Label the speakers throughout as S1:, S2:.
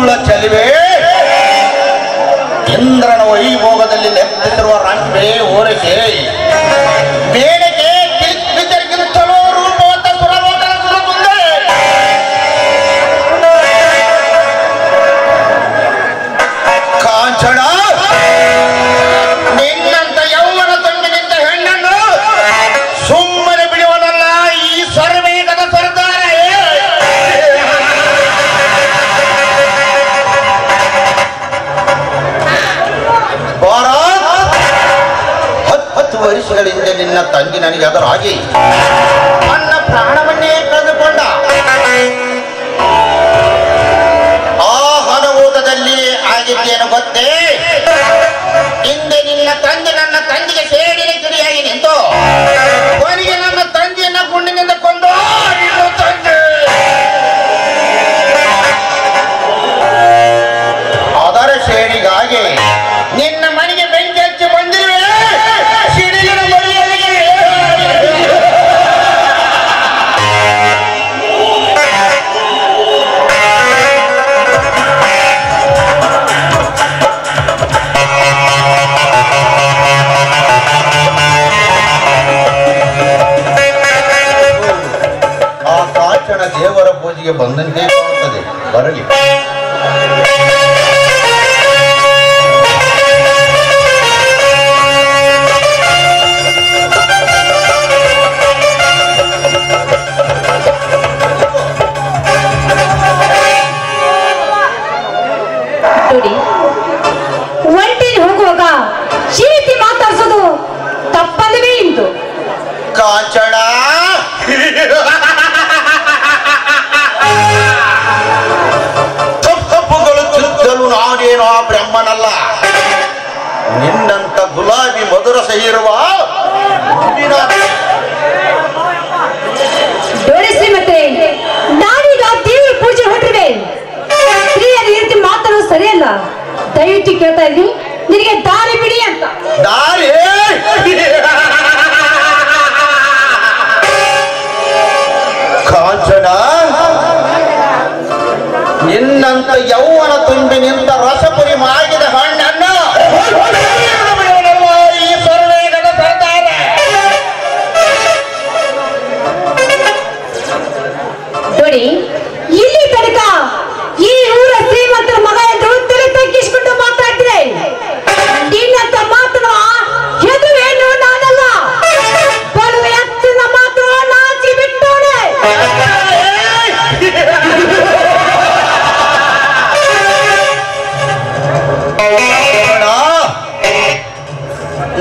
S1: ಸುಳ್ಳ ಚೆಲುವೆ ಇಂದ್ರನ ವೈಭೋಗದಲ್ಲಿ ನೆತ್ತಿರುವ ರಂಪೆ ಓರಸೆ ಬೇಳೆಗೆ ಬಿದ್ದರಿಗಿಂತಲೂ ರೂಪವಂತ ಸುರಲೋಕನ ಸುರಸುಂದರಿ ಕಾಂಚನ ನಿನ್ನಂತ ಯೌವನ ತುಂಬಿನಿಂದ ಹೆಣ್ಣನ್ನು ಸುಮ್ಮನೆ ಬಿಡುವನಲ್ಲ ಈ ಸ್ವರವೇಗದ ಸರ್ದಾರ. ಹತ್ತು ವರ್ಷಗಳಿಂದ ನಿನ್ನ ತಂಗಿ ನನಗೆ ಎದುರಾಗಿ ನನ್ನ ಪ್ರಾಣವನ್ನೇ ಕಳೆದುಕೊಂಡ ಆ ಹಣವೂಟದಲ್ಲಿ ಆಗಿದ್ದೇನು ಗೊತ್ತೇ? ಹಿಂದೆ ನಿನ್ನ ತಂದೆ ನನ್ನ ತಂದೆಗೆ ಸೇಡಿನ ಕಿಡಿಯಾಗಿ ನಿಂತು ಕೊನೆಗೆ ನನ್ನ ತಂದೆಯನ್ನ ಗುಂಡಿನಿಂದ ಕೊಂಡು ತಂದೆ ಅದರ ಸೇಡಿಗಾಗಿ ನಿನ್ನ ಮನೆಗೆ ಬೆಂಕಿ ಹಚ್ಚಿ ಬಂದಿರುವೆ. ಸಿಡಿಲಿನ ಮಳೆಯರಿಗೆ ಆ ಕಾಂಚನ ದೇವರ ಪೂಜೆಗೆ ಬಂದಂತೆ ಕಾಣುತ್ತದೆ. ಬರಲಿ.
S2: ಒಂಟಿಗೆ ಹೋಗುವಾಗ ಈ ರೀತಿ ಮಾತಾಡ್ಸೋದು ತಪ್ಪಲ್ಲವೇ ಇಂದು?
S1: ಕಾಂಚನ ತಪ್ಪುಗಳು ತಿದ್ದಲು ನಾನೇನು ಆ ಬ್ರಹ್ಮನಲ್ಲ. ನಿನ್ನಂತ ಗುಲಾಬಿ ಮಧುರ ಸಹಿರುವ
S2: ನೋಡಿ ಶ್ರೀಮತಿ, ನಾನೀಗ ದೇವರ ಪೂಜೆ ಹೊರಟಿವೆ. ಸ್ತ್ರೀಯರ ಈ ರೀತಿ ಮಾತಾಡೋದು ಸರಿಯಲ್ಲ. ದಯವಿಟ್ಟು ಕೇಳ್ತಾ ಇದ್ದೀನಿ, ನಿನಗೆ ದಾರಿ ಬಿಡಿ ಅಂತ.
S1: ದಾರಿ ಕಾಂಚನ, ನಿನ್ನಂತ ಯೌವನ ತುಂಬಿ ನಿಂತ ರಸಪುರಿ ಮಾಗಿದ ಹಣ್ಣನ್ನು ಈ ಸ್ವರ್ವೇಗದ ಸರ್ದಾರ.
S2: ನೋಡಿ, ಇಲ್ಲಿ ತನಕ ಈ ಊರ ಶ್ರೀಮಂತರ ಮಗ ಎಂದು ತಲೆ ತಗ್ಗಿಸಿಕೊಂಡು ಮಾತಾಡ್ತಿದೆ. ನಿನ್ನಂತ ಮಾತನ್ನು ಎದುರೇನು ನಾನಲ್ಲ, ಬಲು ಎತ್ತಿನ ಮಾತು ನಾಚಿ ಬಿಟ್ಟೋನೆ.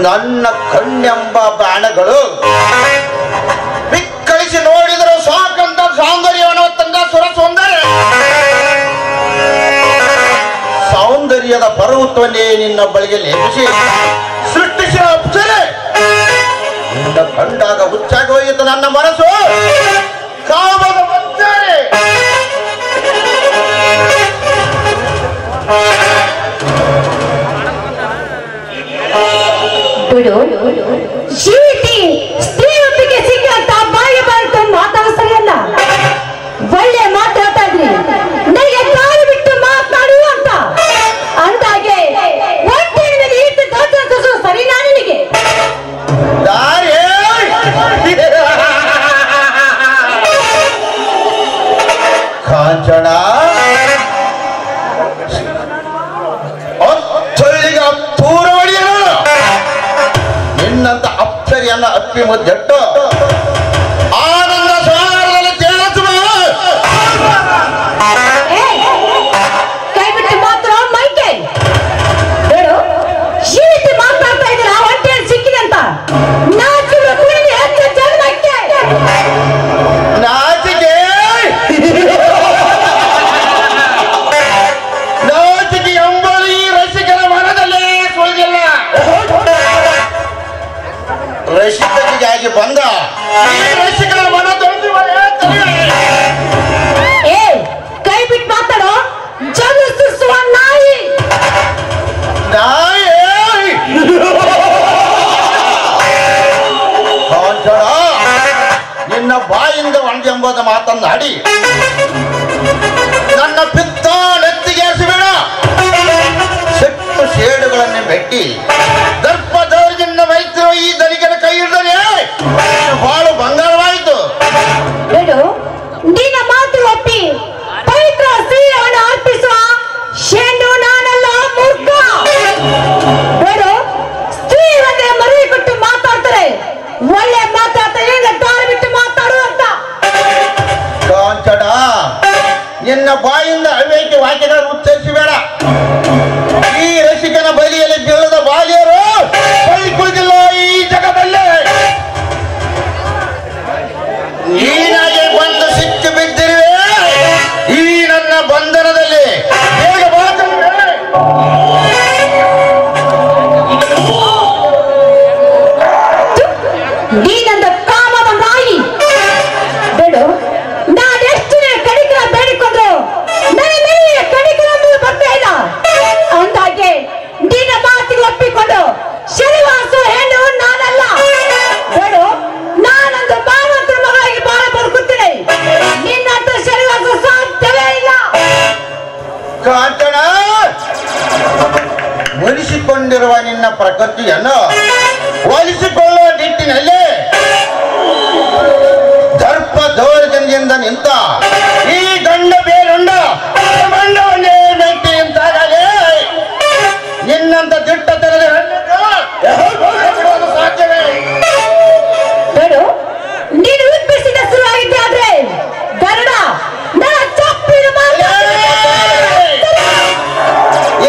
S1: ನನ್ನ ಕಣ್ಣೆಂಬ ಬಾಣಗಳು ಬಿಕ್ಕಳಿಸಿ ನೋಡಿದರೂ ಸಾಕಂತ ಸೌಂದರ್ಯವನ್ನು ತಂದ ಸುರಸುಂದರಿ. ಸೌಂದರ್ಯದ ಪರ್ವತವನ್ನೇ ನಿನ್ನ ಬಳಿಗೆ ಲೇಪಿಸಿ ಸೃಷ್ಟಿಸಿದ ಅಪ್ಸರೆ ನಿನ್ನ ಕಂಡಾಗ ಹುಚ್ಚಾಗಿ ಹೋಯಿತು ನನ್ನ ಮನಸ್ಸು. ಕಾಮದ ಅಪ್ಸರೆ
S2: ಸ್ತ್ರೀಯೊಟ್ಟಿಗೆ ಸಿಕ್ಕಂತ ಬಾಯಿಗೆ ಬಂತು ಮಾತಾಡೋ ಸರಿಯಲ್ಲ. ಒಳ್ಳೆ ಮಾತಾಡ್ತಾ ಇದ್ರಿ, ನನಗೆ ದಾರಿ ಬಿಟ್ಟು ಮಾತನಾಡು ಅಂತ ಅಂದಾಗೆ ಸರಿ. ನಾನು ನಿನಗೆ
S1: ದಾರಿ ಕಾಂಚನ ತೂರ ಹೊಡೆಯಲು ನಿನ್ನಂತ ಅಪ್ಸರಿಯನ್ನ ಅಪ್ಪಿ ಮುದ್ದೆಟ್ಟು ಆನಂದ ಸಾರದಲ್ಲಿ ತೇಲಿಸುವ
S2: ಕೈ ಬಿಟ್ಟು ಮಾತ್ರ ಮೈಕೆ ಹೇಳು. ಈ ರೀತಿ ಮಾತಾಡ್ತಾ ಇದ್ರೆ ಆ ಹೊಟ್ಟೆಯಲ್ಲಿ ಸಿಕ್ಕಿದೆ ಅಂತ ನಾಚಿಕೆ
S1: ನಾಚಿಕೆ ನಾಚಿಕೆ ಎಂಬುದು ಈ ರಸಿಕನ ಮನದಲ್ಲಿ ಸುಳಿದಿಲ್ಲ. ರಸಿಕನಿಗಾಗಿ ಬಂದ ವೇದವಾಕ್ಯ ವಾಕ್ಯಗಳನ್ನು ಉಚ್ಚರಿಸಬೇಡ. ಈ ರಸಿಕನ ಬಲಿಯಲ್ಲಿ ಬೀಳದ ಬಾಲಿಯರು ಬಳಿ ಕುಳಿತಿಲ್ಲ ಈ ಜಗದಲ್ಲಿ. ನೀನಾಗೆ ಬಂದು ಸಿಕ್ಕಿ ಬಿದ್ದಿರುವೆ ಈ ನನ್ನ ಬಂಧನದಲ್ಲಿ. ಬೇಗ
S2: ನೀನಂದ ಕಾಮದ ನಾಯಿ ಬೇಡು. ನಾನೆಷ್ಟು ಕಡಿಕರ ಬೇಡಿಕೊಂಡ್ರು ನನ್ನ ಮೇಲೆ ಕಡಿಕರ ಬರ್ತಾ ಇಲ್ಲ. ಅಂದಾಗೆ ನಿನ್ನ ಮಾತಿಗೆ ಒಪ್ಪಿಕೊಂಡು ಶ್ರೀವಾಸು ಹೆಣ್ಣು ನಾನಲ್ಲ ಬೇಡು. ನಾನೊಂದು ಭಾವವಂತರ ಮಗಳಾಗಿ ಬಾಳ ಬದುಕುತ್ತೇನೆ. ನಿನ್ನಂತ ಶ್ರೀವಾಸು ಸಾಧ್ಯವೇ ಇಲ್ಲ.
S1: ಕಾಂಚನ, ಮುನಿಸಿಕೊಂಡಿರುವ ನಿನ್ನ ಪ್ರಕೃತಿಯನ್ನು ಒಲಿಸಿಕೊಳ್ಳುವ ನಿಟ್ಟಿನಲ್ಲಿ ದರ್ಪ ದೌರ್ಜನ್ಯದಿಂದ ನಿಂತ ಈ ಗಂಡ ಬೇರುಂಡ ಮಂಡವನ್ನೇ ಮೆಟ್ಟಿ ನಿಂತಾಗಲೇ ನಿನ್ನಂತ ದಿಟ್ಟ ತೆರೆದ ಸಾಧ್ಯವೇ
S2: ಬೇಡು. ನೀನು ಉದ್ಭವಿಸಿದ ಶುರುವಾಗಿದ್ದೆ ಆದ್ರೆ ಗರುಡ ನನ್ನ ಚಪ್ಪಿನ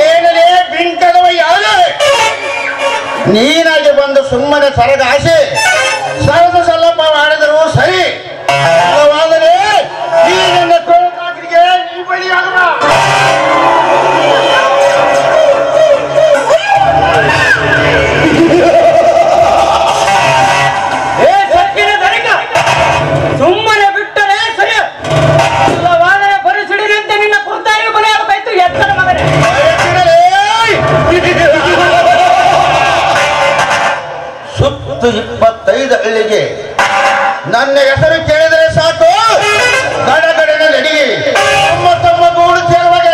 S1: ಏನಲೇ ಬಿಂಕದವ ಯಾರು? ನೀನಾಗಿ ಬಂದು ಸುಮ್ಮನೆ ಸರಗಾಸಿ ಸರದ ಸಲ್ಲಪ್ಪ ಮಾಡಿದರೂ ಸರಿ. ಅಲ್ಲವಾದರೆ ಈ ನನ್ನ ಕೋಳಕಾಕರಿಗೆ ನೀ ಬಲಿಯಾಗಬ.
S3: ಸುಮ್ಮನೆ ಬಿಟ್ಟರೆ ಸರಿ. ಅಲ್ಲವಾದರೆ ಪರಿಸಿಡಿದಂತೆ ನಿನ್ನ ಕುರ್ತಾಯಿ ಬಲಿಯಾಗಬೇಕಾಯ್ತು. ಎತ್ತರ ಮಗನೇ,
S1: ಸುತ್ತು 25 ಹಳ್ಳಿಗೆ ನನ್ನ ಹೆಸರು ಕೇಳಿದರೆ ಸಾಕು, ಗಡಗಡನ ನಡಿಗೆ ತಮ್ಮ ತಮ್ಮ ಗೂಡು ಸೇರುವಾಗ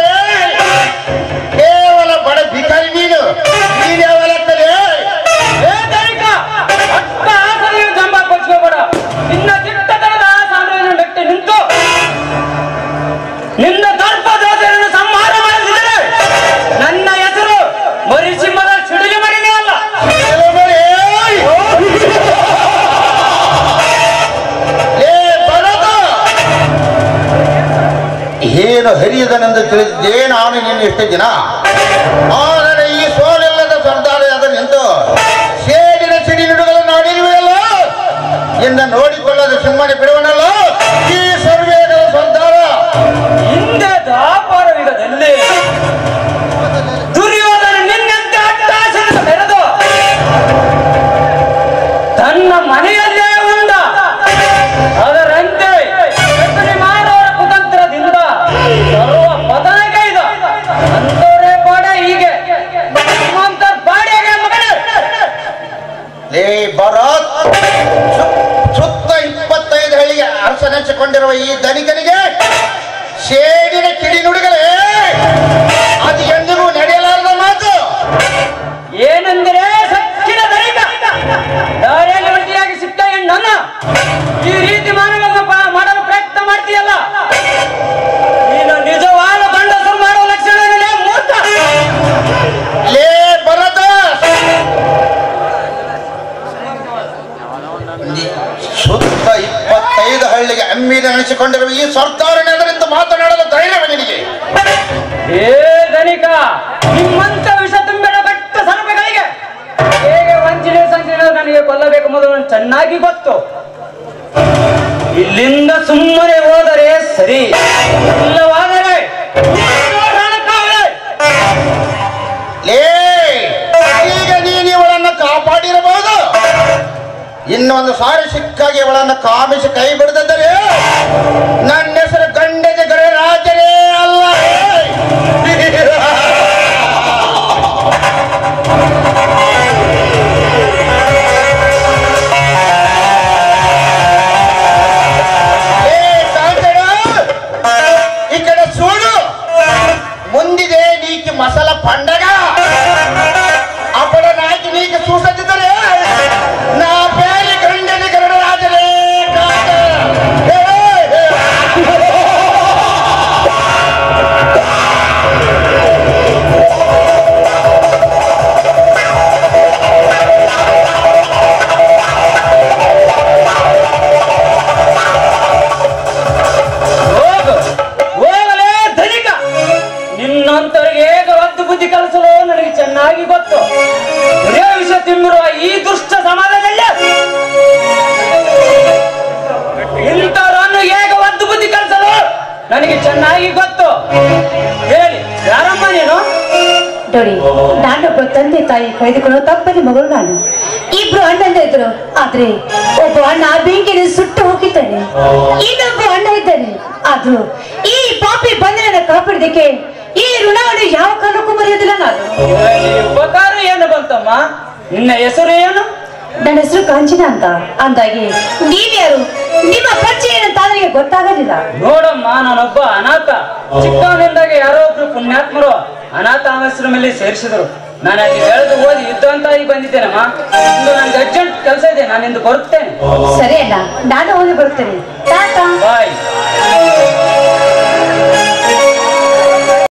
S1: ಕೇವಲ ಬಡ ಭಿಕಾರಿ ನೀನು. ನೀನ್ಯಾವ ಲೆಕ್ಕಲೆ?
S3: ಅಷ್ಟ ಆಸರೆಯು ಜಂಬ ಕೊಚ್ಕೋಬೇಡ. ನಿನ್ನ ದಿಟ್ಟತನದ ಸಾಮ್ರಾಜ್ಯ ಮೆಟ್ಟಿ ನಿಂತು ನಿನ್ನ ದರ್ಪ ದೋಷವನ್ನು ಸಂಹಾರ ಮಾಡಿದರೆ ನನ್ನ ಹೆಸರು ಮರಿಸಿಂಹದ ಸಿಡಿಲು ಮರಿನೇ ಅಲ್ಲ.
S1: ಏನು ಹರಿಯದನೆಂದು ತಿಳಿದಿದ್ದೇ ನಾನು ನಿನ್ನ ಎಷ್ಟು ದಿನ. ಆದರೆ ಈ ಸೋಲಿಲ್ಲದ ಸರ್ದಾರ ನಿಂತು ಸೇಡಿನ ಸಿಡಿ ನುಡುಗಲು ನಾಡಿರುವೆಯಲ್ಲ ಎಂದ ನೋಡಿಕೊಳ್ಳದ ಸುಮ್ಮನೆ ಬಿಡುವನಲ್ಲ ಈ ಸರ್ವೇದ ಸರ್ದಾರ.
S3: ಹಿಂದೆ ದಾಪಾರಯುಗದಲ್ಲಿ ದುರ್ಯೋಧನ ನಿನ್ನಂತೆ ಅಟ್ಟಾಸನ ಬೆರೆದು ತನ್ನ ಮನೆಯಲ್ಲೇ ಉಂಡ. ಅದರಂತೆ ಮಾಡುವವರ ಕುತಂತ್ರದಿಂದ ಸರ್ವ ಪತನಗೈದ ಅಂತವರೇ ಬಾಡ. ಹೀಗೆ ಬಾಡಿಗೆ ಮಗನೇ
S1: ಲೇ ಭರತ್, ಸುತ್ತ 25 ಹಳ್ಳಿಗೆ ಅರಸನೆಚ್ಚಿಕೊಂಡಿರುವ ಈ ಧನಿಕನಿಗೆ ಸೇಡಿನ ಕಿಡಿ ನುಡಿಗಳೇ ಅದು ಎಂದಿಗೂ ನಡೆಯಲಾರದ ಮಾತು.
S3: ಏನೆಂದರೆ ಸಚ್ಚಿನ ಧನಿಕ ದಾರಿಯಲ್ಲಿ ಒಂಟಿಯಾಗಿ ಸಿಕ್ಕ ಹೆಣ್ಣನ್ನ ಈ ರೀತಿ ಮಾಡಲು ಪ್ರಯತ್ನ ಮಾಡ್ತೀಯಲ್ಲ. ನೀನು ನಿಜವಾದ ಗಂಡಸರು ಮಾಡುವ ಲಕ್ಷಣಗಳೇ ಮೂರ್ಖ.
S1: ಲೇ ಭರತ, ಸುತ್ತ 25 ಹಳ್ಳಿಗೆ ಅಮ್ಮಿನ ನೆನೆಸಿಕೊಂಡಿರುವ ಈ ಸರ್ದಾರನೆದರಿಂದ ಮಾತನಾಡಲು ಧೈರ್ಯವ ನಿನಗೆ?
S3: ಏ ಧನಿಕ, ನಿಮ್ಮಂತ ವಿಷ ತುಂಬಿದ ಬೆಟ್ಟ ಸರ್ಪಗಳಿಗೆ ಹೇಗೆ ವಂಚನೆ ಸಂಚನೆ ನನಗೆ ಕೊಲ್ಲಬೇಕು ಮೊದಲು ಚೆನ್ನಾಗಿ ಗೊತ್ತು. ಇಲ್ಲಿಂದ ಸುಮ್ಮನೆ ಹೋದರೆ ಸರಿ, ಇಲ್ಲವಾದರೆ
S1: ಲೇ, ಈಗ ನೀನು ಇವಳನ್ನು ಕಾಪಾಡಿರಬಹುದು. ಇನ್ನೊಂದು ಸಾರಿ ಸಿಕ್ಕಾಗಿ ಇವಳನ್ನು ಕಾಮಿಸಿ ಕೈ ಬಿಡದಿದ್ದರೆ ನನ್ನ ಹೆಸರು ಗಂಡದ ಗಣರಾಜನೇ ಅಲ್ಲ. ಈ ಕಡೆ ಸೂಡು ಮುಂದಿದೆ ನೀಕಿ ಮಸಾಲ ಪಂಡಗ ಅಪ್ಪಡ ನಾಕಿ ನೀಕಿ ಸೂಸದಿದ್ದರೆ ನಾ ಬೇರೆ ಗಂಡನ ಗಣರಾಜನೇ ಕಾದ.
S3: ಹೋಗಲೇ ಧನಿಕ,
S2: ನೋಡಿ, ನಾನೊಬ್ಬ ತಂದೆ ತಾಯಿ ಕಳೆದುಕೊಳ್ಳೋ ತಪ್ಪದೆ ಮಗಳು ನಾನು. ಇಬ್ರು ಅಣ್ಣಂದ ಇದ್ರು, ಆದ್ರೆ ಒಬ್ಬ ಅಣ್ಣ ಬೆಂಕಿನ ಸುಟ್ಟು ಹೋಗಿದ್ದಾನೆ, ಇನ್ನೊಬ್ಬ ಅಣ್ಣ ಇದ್ದಾನೆ. ಆದ್ರೂ ಈ ಪಾಪಿ ಬಂಧನ ಕಾಪಾಡಿದಕ್ಕೆ ಈ ಋಣವನ್ನು ಯಾವ ಕಾಲಕ್ಕೂ ಮರೆಯೋದಿಲ್ಲ ನಾನು.
S3: ಉಪಕಾರ ಏನು ಬಂತಮ್ಮ? ನಿನ್ನ ಹೆಸರು ಏನು?
S2: ನನ್ನ ಹೆಸರು ಕಾಂಚನ ಅಂತ. ಅಂದಾಗಿ ನೀವ್ಯಾರು, ನಿಮ್ಮ ಪರಿಚಯ ಏನಂತ ನನಗೆ ಗೊತ್ತಾಗಲಿಲ್ಲ.
S3: ನೋಡಮ್ಮ, ನಾನೊಬ್ಬ ಅನಾಥ. ಚಿಕ್ಕವನಿಂದಾಗೆ ಯಾರೋ ಒಬ್ರು ಪುಣ್ಯಾತ್ಮರು ಅನಾಥ ಆಶ್ರಮದಲ್ಲಿ ಸೇರಿಸಿದ್ರು. ನಾನು ಅಲ್ಲಿ ಬೆಳೆದು ಓದಿ ಯುದ್ಧ ಅಂತ ಈಗ ಬಂದಿದ್ದೇನಮ್ಮ. ಇಂದು ನನ್ಗೆ ಅರ್ಜೆಂಟ್ ಕೆಲಸ ಇದೆ, ನಾನು ಇಂದು ಬರುತ್ತೇನೆ.
S2: ಸರಿ ಅಣ್ಣ, ನಾನು ಹೋಗಿ ಬರ್ತೇನೆ. ಟಾಟಾ.
S3: ಬಾಯ್.